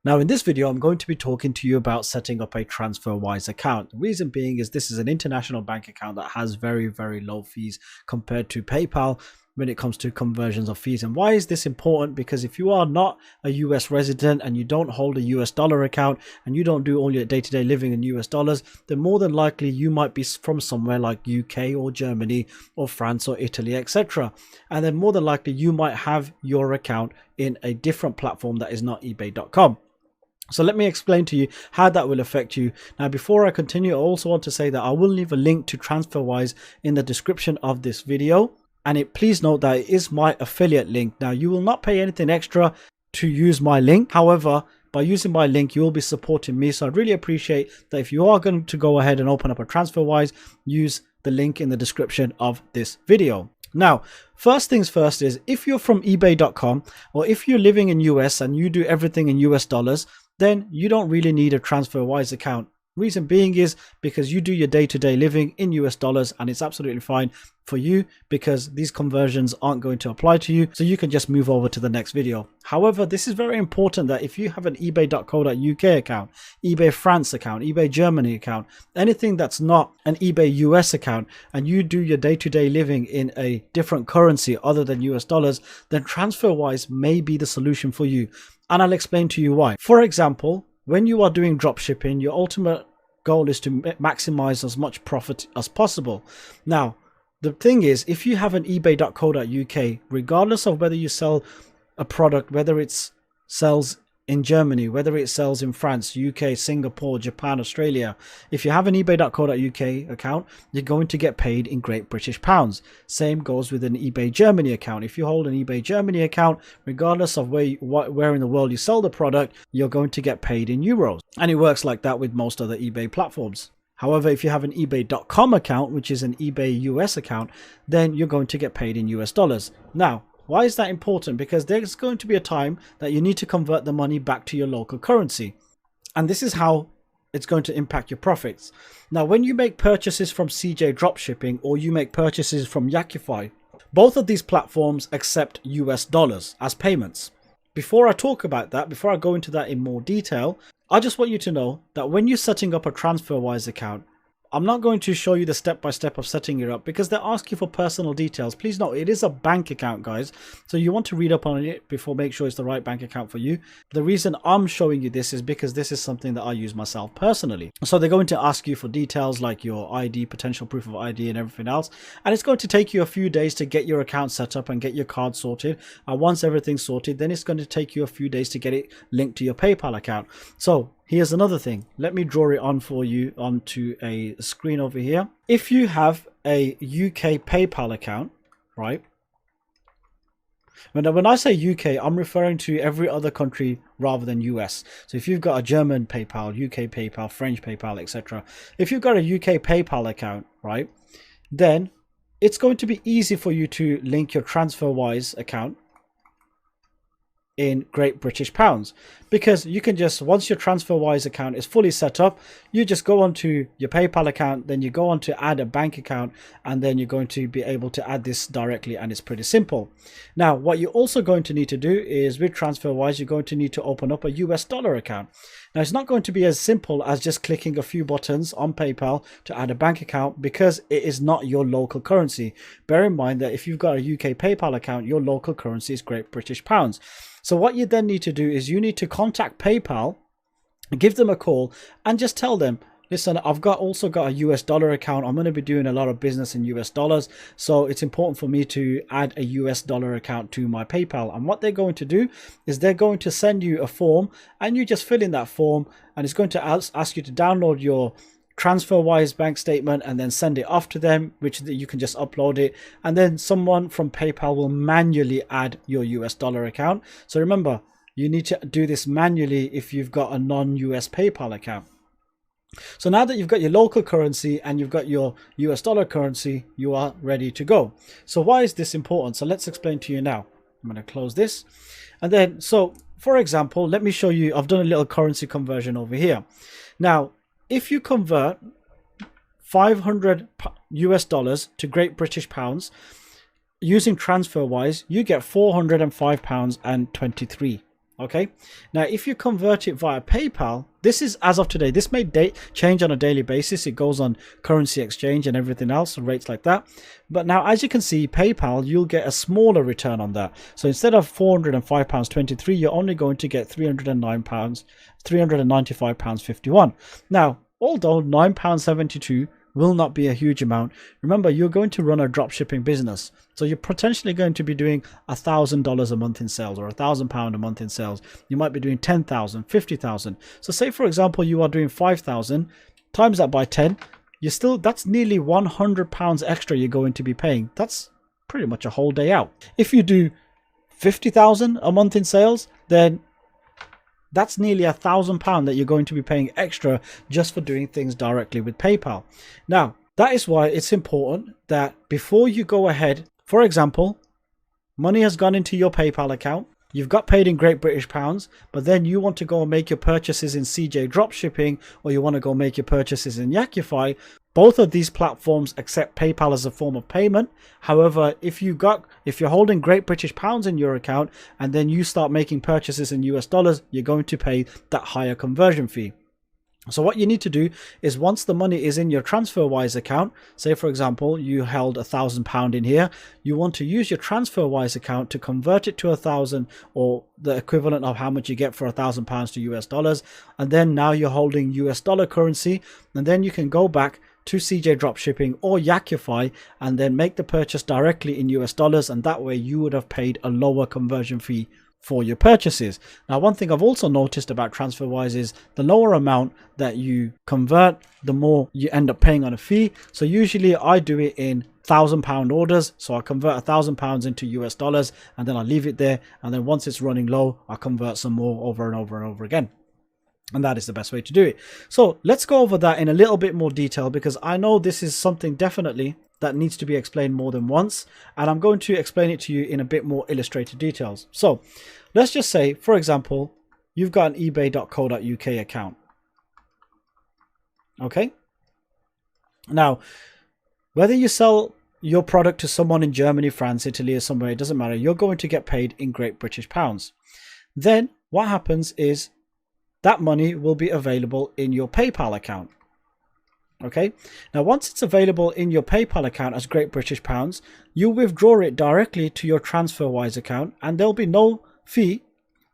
Now in this video, I'm going to be talking to you about setting up a TransferWise account. The reason being is this is an international bank account that has very, very low fees compared to PayPal when it comes to conversions of fees. And why is this important? Because if you are not a US resident and you don't hold a US dollar account and you don't do all your day-to-day living in US dollars, then more than likely you might be from somewhere like UK or Germany or France or Italy, etc. And then more than likely you might have your account in a different platform that is not ebay.com. So let me explain to you how that will affect you. Now, before I continue, I also want to say that I will leave a link to TransferWise in the description of this video. And please note that it is my affiliate link. Now, you will not pay anything extra to use my link. However, by using my link, you will be supporting me. So I'd really appreciate that if you are going to go ahead and open up a TransferWise, use the link in the description of this video. Now, first things first is if you're from ebay.com or if you're living in US and you do everything in US dollars, then you don't really need a TransferWise account. Reason being is because you do your day-to-day living in US dollars and it's absolutely fine for you because these conversions aren't going to apply to you. So you can just move over to the next video. However, this is very important that if you have an ebay.co.uk account, eBay France account, eBay Germany account, anything that's not an eBay US account, and you do your day-to-day living in a different currency other than US dollars, then TransferWise may be the solution for you. And I'll explain to you why. For example, when you are doing drop shipping, your ultimate goal is to maximize as much profit as possible. Now, the thing is, if you have an ebay.co.uk, regardless of whether you sell a product, whether it sells in Germany, whether it sells in France, UK, Singapore, Japan, Australia, if you have an ebay.co.uk account, you're going to get paid in Great British Pounds. Same goes with an eBay Germany account. If you hold an eBay Germany account, regardless of where in the world you sell the product, you're going to get paid in euros. And it works like that with most other eBay platforms. However, if you have an ebay.com account, which is an eBay US account, then you're going to get paid in US dollars. Now, why is that important? Because there's going to be a time that you need to convert the money back to your local currency. And this is how it's going to impact your profits. Now, when you make purchases from CJ Dropshipping or you make purchases from Yakify, both of these platforms accept US dollars as payments. Before I talk about that, before I go into that in more detail, I just want you to know that when you're setting up a TransferWise account, I'm not going to show you the step-by-step of setting it up because they ask you for personal details. Please note, it is a bank account, guys. So you want to read up on it before make sure it's the right bank account for you. The reason I'm showing you this is because this is something that I use myself personally. So they're going to ask you for details like your ID, potential proof of ID and everything else. And it's going to take you a few days to get your account set up and get your card sorted. And once everything's sorted, then it's going to take you a few days to get it linked to your PayPal account. So here's another thing. Let me draw it on for you onto a screen over here. If you have a UK PayPal account, right? When I say UK, I'm referring to every other country rather than US. So if you've got a German PayPal, UK PayPal, French PayPal, etc. If you've got a UK PayPal account, right, then it's going to be easy for you to link your TransferWise account in Great British Pounds, because you can just, once your TransferWise account is fully set up, you just go onto your PayPal account, then you go on to add a bank account, and then you're going to be able to add this directly, and it's pretty simple. Now, what you're also going to need to do is with TransferWise, you're going to need to open up a US dollar account. Now, it's not going to be as simple as just clicking a few buttons on PayPal to add a bank account because it is not your local currency. Bear in mind that if you've got a UK PayPal account, your local currency is Great British Pounds. So what you then need to do is you need to contact PayPal, give them a call and just tell them, listen, I've also got a US dollar account. I'm going to be doing a lot of business in US dollars. So it's important for me to add a US dollar account to my PayPal. And what they're going to do is they're going to send you a form and you just fill in that form and it's going to ask you to download your TransferWise bank statement and then send it off to them, which you can just upload it, and then someone from PayPal will manually add your US dollar account. So remember, you need to do this manually if you've got a non-US PayPal account. So now that you've got your local currency and you've got your US dollar currency, you are ready to go. So why is this important? So let's explain to you now. I'm going to close this. And then, so for example, let me show you, I've done a little currency conversion over here. Now, if you convert 500 US dollars to Great British Pounds using TransferWise, you get £405.23. Okay, now if you convert it via PayPal, this is as of today. This may change on a daily basis. It goes on currency exchange and everything else, rates like that. But now, as you can see, PayPal, you'll get a smaller return on that. So instead of £405.23, you're only going to get £309, £395.51. Now, although £9.72 will not be a huge amount, remember, you're going to run a drop shipping business. So you're potentially going to be doing $1,000 a month in sales, or £1,000 a month in sales. You might be doing 10,000, 50,000. So say, for example, you are doing 5,000, times that by 10, that's nearly £100 extra you're going to be paying. That's pretty much a whole day out. If you do 50,000 a month in sales, then that's nearly £1,000 that you're going to be paying extra just for doing things directly with PayPal. Now, that is why it's important that before you go ahead, for example, money has gone into your PayPal account, you've got paid in Great British Pounds, but then you want to go and make your purchases in CJ Dropshipping, or you want to go make your purchases in Yakify. Both of these platforms accept PayPal as a form of payment. However, if you're holding Great British Pounds in your account and then you start making purchases in US dollars, you're going to pay that higher conversion fee. So what you need to do is, once the money is in your TransferWise account, say for example you held £1,000 in here, you want to use your TransferWise account to convert it to 1,000, or the equivalent of how much you get for £1,000 to US dollars, and then now you're holding US dollar currency, and then you can go back to CJ Dropshipping or Yakify and then make the purchase directly in US dollars, and that way you would have paid a lower conversion fee for your purchases. Now, one thing I've also noticed about TransferWise is the lower amount that you convert, the more you end up paying on a fee. So usually I do it in £1,000 orders. So I convert £1,000 into US dollars and then I leave it there. And then once it's running low, I convert some more over and over and over again. And that is the best way to do it. So let's go over that in a little bit more detail, because I know this is something definitely that needs to be explained more than once, and I'm going to explain it to you in a bit more illustrated details. So let's just say, for example, you've got an ebay.co.uk account. Okay. Now, whether you sell your product to someone in Germany, France, Italy, or somewhere, it doesn't matter. You're going to get paid in Great British Pounds. Then what happens is that money will be available in your PayPal account. Okay, now once it's available in your PayPal account as Great British Pounds, you withdraw it directly to your TransferWise account, and there'll be no fee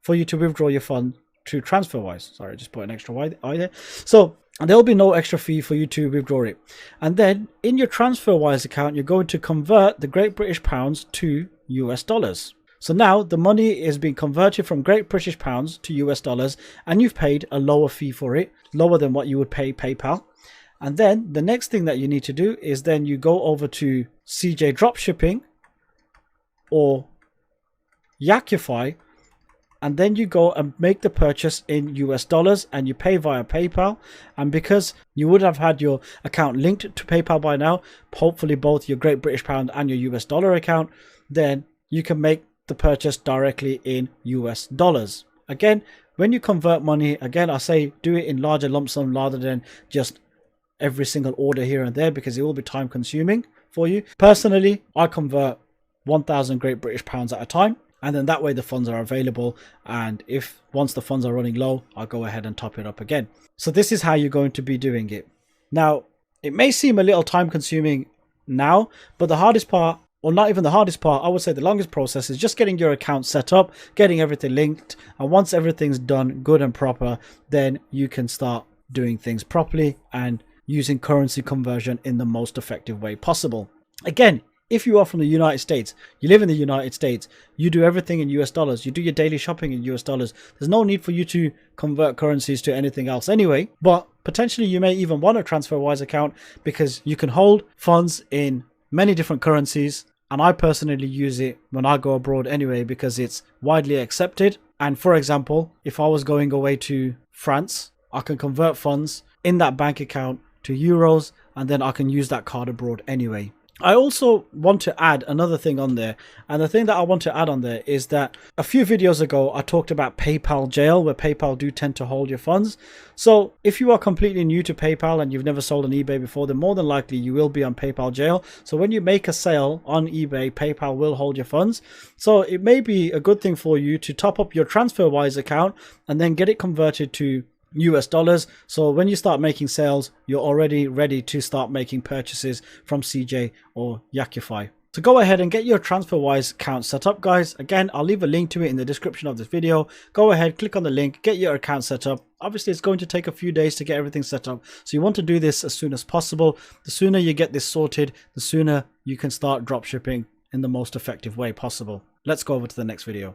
for you to withdraw your fund to TransferWise. Sorry, I just put an extra Y there. So there'll be no extra fee for you to withdraw it. And then in your TransferWise account, you're going to convert the Great British Pounds to US dollars. So now the money is being converted from Great British Pounds to US dollars, and you've paid a lower fee for it, lower than what you would pay PayPal. And then the next thing that you need to do is then you go over to CJ Dropshipping or Yakify, and then you go and make the purchase in US dollars and you pay via PayPal. And because you would have had your account linked to PayPal by now, hopefully both your Great British Pound and your US dollar account, then you can make the purchase directly in US dollars. Again, when you convert money, again, I say do it in larger lump sum rather than just every single order here and there, because it will be time consuming for you. Personally, I convert 1,000 Great British Pounds at a time, and then that way the funds are available, and if once the funds are running low, I'll go ahead and top it up again. So this is how you're going to be doing it. Now, it may seem a little time consuming now, but the hardest part, or not even the hardest part, I would say the longest process is just getting your account set up, getting everything linked, and once everything's done good and proper, then you can start doing things properly and using currency conversion in the most effective way possible. Again, if you are from the United States, you live in the United States, you do everything in US dollars, you do your daily shopping in US dollars, there's no need for you to convert currencies to anything else anyway. But potentially you may even want a TransferWise account, because you can hold funds in many different currencies, and I personally use it when I go abroad anyway because it's widely accepted. And for example, if I was going away to France, I can convert funds in that bank account to euros, and then I can use that card abroad anyway. I also want to add another thing on there, and the thing that I want to add on there is that a few videos ago I talked about PayPal jail, where PayPal do tend to hold your funds. So if you are completely new to PayPal and you've never sold on eBay before, then more than likely you will be on PayPal jail. So when you make a sale on eBay, PayPal will hold your funds. So it may be a good thing for you to top up your TransferWise account and then get it converted to US dollars. So when you start making sales, you're already ready to start making purchases from CJ or Yakify. So go ahead and get your TransferWise account set up, guys. Again, I'll leave a link to it in the description of this video. Go ahead, click on the link, get your account set up. Obviously, it's going to take a few days to get everything set up. So you want to do this as soon as possible. The sooner you get this sorted, the sooner you can start drop shipping in the most effective way possible. Let's go over to the next video.